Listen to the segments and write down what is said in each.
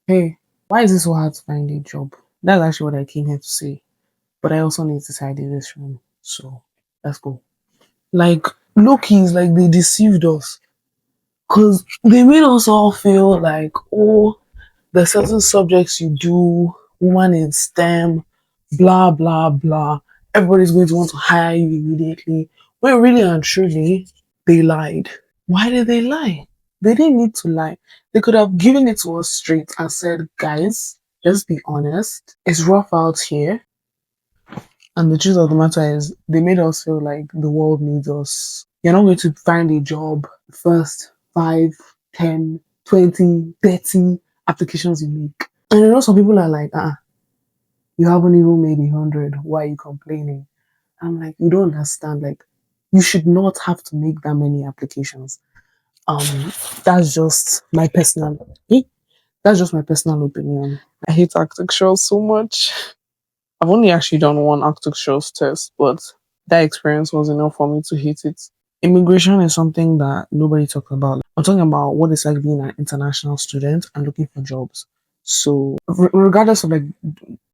Hey, why is it so hard to find a job? That's actually what I came here to say. But I also need to tidy this room. So let's go. Like, Loki's like they deceived us. Cause they made us all feel like, oh, there's certain subjects you do, woman in STEM, blah blah blah. Everybody's going to want to hire you immediately. When really and truly, they lied. Why did they lie? They didn't need to lie. They could have given it to us straight and said, guys, just be honest. It's rough out here. And the truth of the matter is, they made us feel like the world needs us. You're not going to find a job first 5, 10, 20, 30 applications you make. And you know, some people are like, you haven't even made 100. Why are you complaining? I'm like, you don't understand. Like, you should not have to make that many applications. Um, that's just my personal. That's just my personal opinion. I hate Arctic Shores so much. I've only actually done one Arctic Shores test, but that experience was enough for me to hate it. Immigration is something that nobody talks about. I'm talking about what it's like being an international student and looking for jobs. So, regardless of like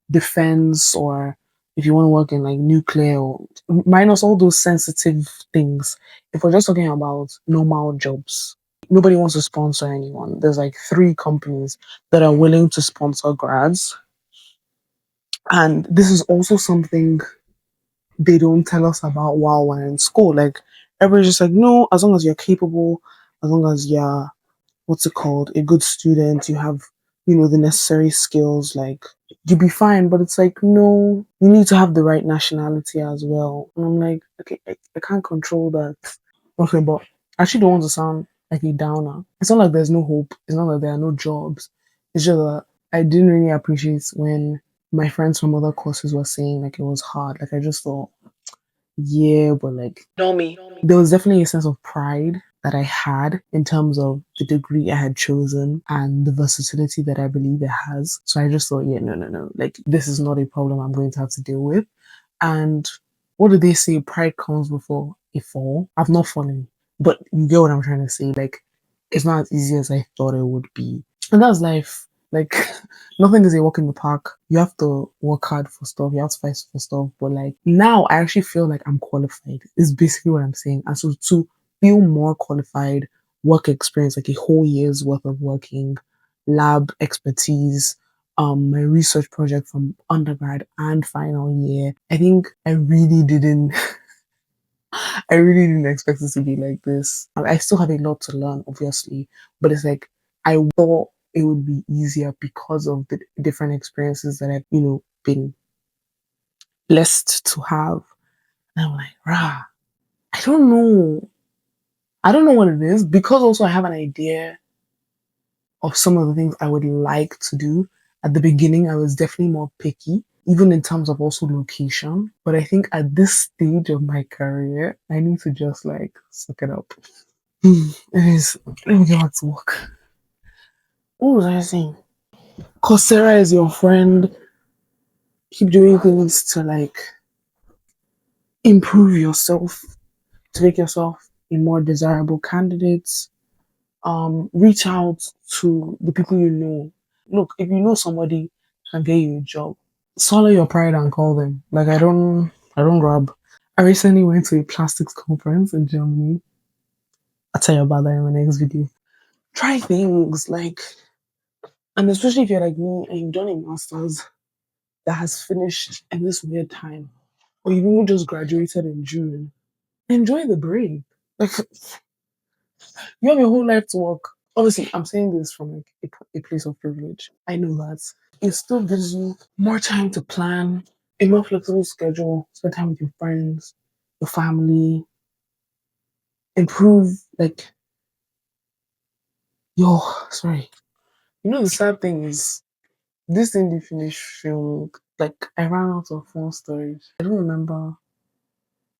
defense or if you want to work in like nuclear or minus all those sensitive things, if we're just talking about normal jobs, nobody wants to sponsor anyone. There's like three companies that are willing to sponsor grads. And this is also something they don't tell us about while we're in school. Like everybody's just like, no, as long as you're capable, as long as you're what's it called, a good student, you have, the necessary skills, like you'll be fine. But it's like, no, you need to have the right nationality as well. And I'm like, okay, I can't control that. Okay, but I actually don't want to sound like a downer. It's not like there's no hope. It's not like there are no jobs. It's just that I didn't really appreciate when my friends from other courses were saying like it was hard. Like I just thought, yeah, but like know me. There was definitely a sense of pride that I had in terms of the degree I had chosen and the versatility that I believe it has. So I just thought, yeah, no, no, no. Like this is not a problem I'm going to have to deal with. And what do they say? Pride comes before a fall. I've not fallen, but you get what I'm trying to say. Like, it's not as easy as I thought it would be. And that's life. Like, nothing is a walk in the park. You have to work hard for stuff. You have to fight for stuff. But like, now I actually feel like I'm qualified, is basically what I'm saying. And so to feel more qualified, work experience, like a whole year's worth of working, lab expertise, my research project from undergrad and final year. I think I really didn't expect it to be like this. I still have a lot to learn, obviously, but it's like I thought it would be easier because of the different experiences that I've, been blessed to have. And I'm like, rah, I don't know. I don't know what it is because also I have an idea of some of the things I would like to do. At the beginning, I was definitely more picky, even in terms of also location. But I think at this stage of my career, I need to just like suck it up. Anyways, let me get back to work. What was I saying? Coursera is your friend. Keep doing things to like improve yourself, to make yourself a more desirable candidate. Reach out to the people you know. Look, if you know somebody can get you a job, swallow your pride and call them. Like I don't grab. I recently went to a plastics conference in Germany. I'll tell you about that in my next video. Try things like, and especially if you're like me and you've done a master's that has finished in this weird time, or you've even just graduated in June, enjoy the break. Like you have your whole life to work. Obviously, I'm saying this from like a place of privilege. I know that it still gives you more time to plan, a more flexible schedule, spend time with your friends, your family, improve like your sorry. The sad thing is this thing didn't finish film. Like I ran out of phone storage. I don't remember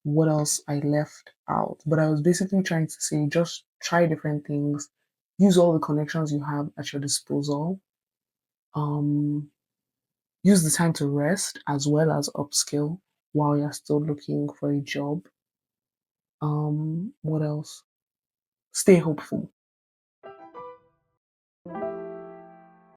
what else I left out, but I was basically trying to say just try different things, use all the connections you have at your disposal, um, use the time to rest as well as upskill while you're still looking for a job. What else? Stay hopeful.